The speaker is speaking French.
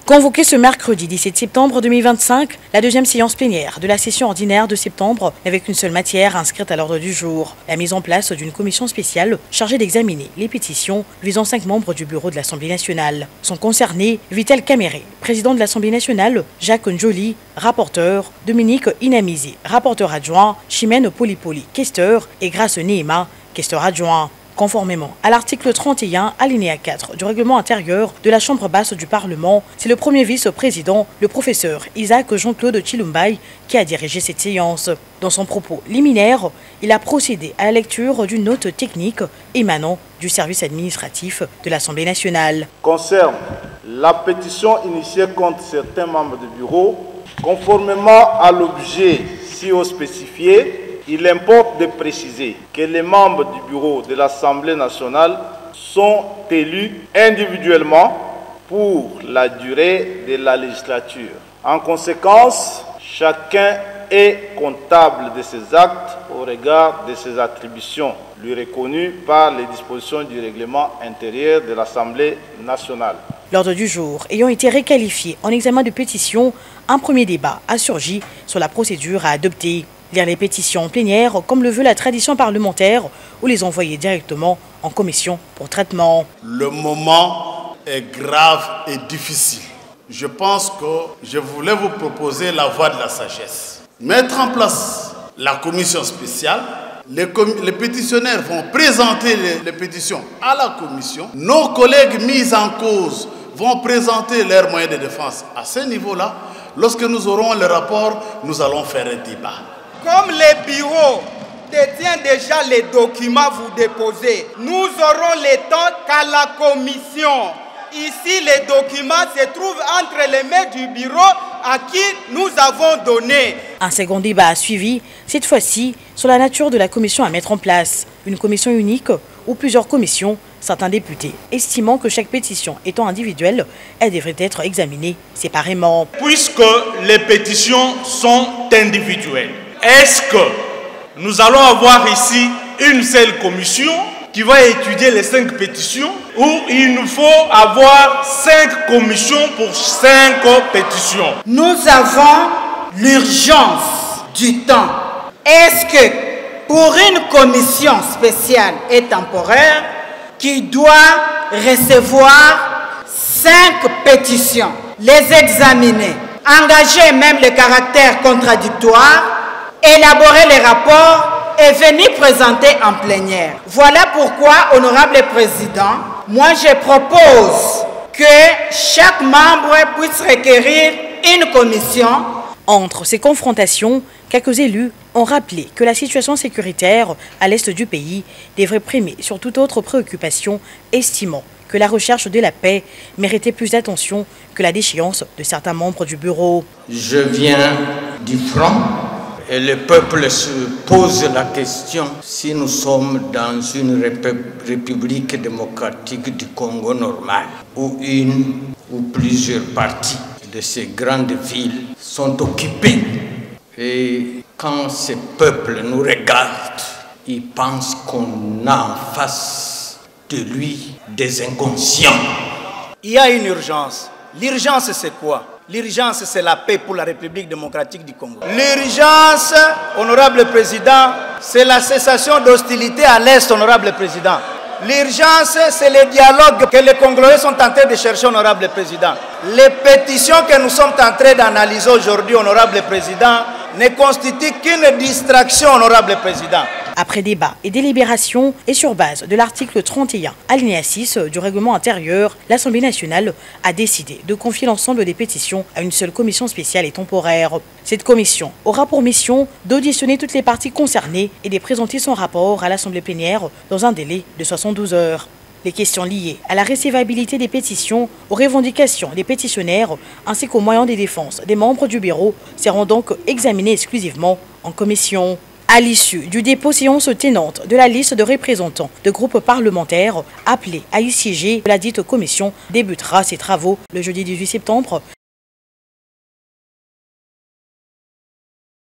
Convoquée ce mercredi 17 septembre 2025, la deuxième séance plénière de la session ordinaire de septembre avec une seule matière inscrite à l'ordre du jour, la mise en place d'une commission spéciale chargée d'examiner les pétitions visant 5 membres du bureau de l'Assemblée nationale. Sont concernés Vital Caméré, président de l'Assemblée nationale, Jacques Njoli, rapporteur, Dominique Inamizi, rapporteur adjoint, Chimène Polipoli, questeur et Grace Nehema, questeur adjoint. Conformément à l'article 31, alinéa 4 du règlement intérieur de la Chambre basse du Parlement, c'est le premier vice-président, le professeur Isaac Jean-Claude Chilumbaï, qui a dirigé cette séance. Dans son propos liminaire, il a procédé à la lecture d'une note technique émanant du service administratif de l'Assemblée nationale. Concerne la pétition initiée contre certains membres du bureau, conformément à l'objet si haut spécifié, il importe de préciser que les membres du bureau de l'Assemblée nationale sont élus individuellement pour la durée de la législature. En conséquence, chacun est comptable de ses actes au regard de ses attributions, lui reconnues par les dispositions du règlement intérieur de l'Assemblée nationale. L'ordre du jour ayant été réqualifié en examen de pétition, un premier débat a surgi sur la procédure à adopter. Lire les pétitions plénières comme le veut la tradition parlementaire ou les envoyer directement en commission pour traitement. Le moment est grave et difficile. Je pense que je voulais vous proposer la voie de la sagesse. Mettre en place la commission spéciale. Les pétitionnaires vont présenter les pétitions à la commission. Nos collègues mis en cause vont présenter leurs moyens de défense à ce niveau-là. Lorsque nous aurons le rapport, nous allons faire un débat. Comme les bureaux détiennent déjà les documents vous déposez, nous aurons le temps qu'à la commission. Ici, les documents se trouvent entre les mains du bureau à qui nous avons donné. Un second débat a suivi, cette fois-ci sur la nature de la commission à mettre en place. Une commission unique ou plusieurs commissions, certains députés estimant que chaque pétition étant individuelle, elle devrait être examinée séparément. Puisque les pétitions sont individuelles, est-ce que nous allons avoir ici une seule commission qui va étudier les 5 pétitions ou il nous faut avoir 5 commissions pour 5 pétitions? Nous avons l'urgence du temps. Est-ce que pour une commission spéciale et temporaire qui doit recevoir 5 pétitions, les examiner, engager même le caractère contradictoire, élaborer les rapports et venir présenter en plénière. Voilà pourquoi, honorable président, moi je propose que chaque membre puisse requérir une commission. Entre ces confrontations, quelques élus ont rappelé que la situation sécuritaire à l'est du pays devrait primer sur toute autre préoccupation, estimant que la recherche de la paix méritait plus d'attention que la déchéance de certains membres du bureau. Je viens du front. Et le peuple se pose la question si nous sommes dans une république démocratique du Congo normal, où une ou plusieurs parties de ces grandes villes sont occupées. Et quand ce peuple nous regarde, il pense qu'on a en face de lui des inconscients. Il y a une urgence. L'urgence, c'est quoi? L'urgence, c'est la paix pour la République démocratique du Congo. L'urgence, honorable président, c'est la cessation d'hostilité à l'Est, honorable président. L'urgence, c'est le dialogue que les Congolais sont en train de chercher, honorable président. Les pétitions que nous sommes en train d'analyser aujourd'hui, honorable président, ne constituent qu'une distraction, honorable président. Après débat et délibération et sur base de l'article 31, alinéa 6 du règlement intérieur, l'Assemblée nationale a décidé de confier l'ensemble des pétitions à une seule commission spéciale et temporaire. Cette commission aura pour mission d'auditionner toutes les parties concernées et de présenter son rapport à l'Assemblée plénière dans un délai de 72 heures. Les questions liées à la recevabilité des pétitions, aux revendications des pétitionnaires ainsi qu'aux moyens de défense des membres du bureau seront donc examinées exclusivement en commission. À l'issue du dépôt séance tenante de la liste de représentants de groupes parlementaires appelés à y siéger, la dite commission débutera ses travaux le jeudi 18 septembre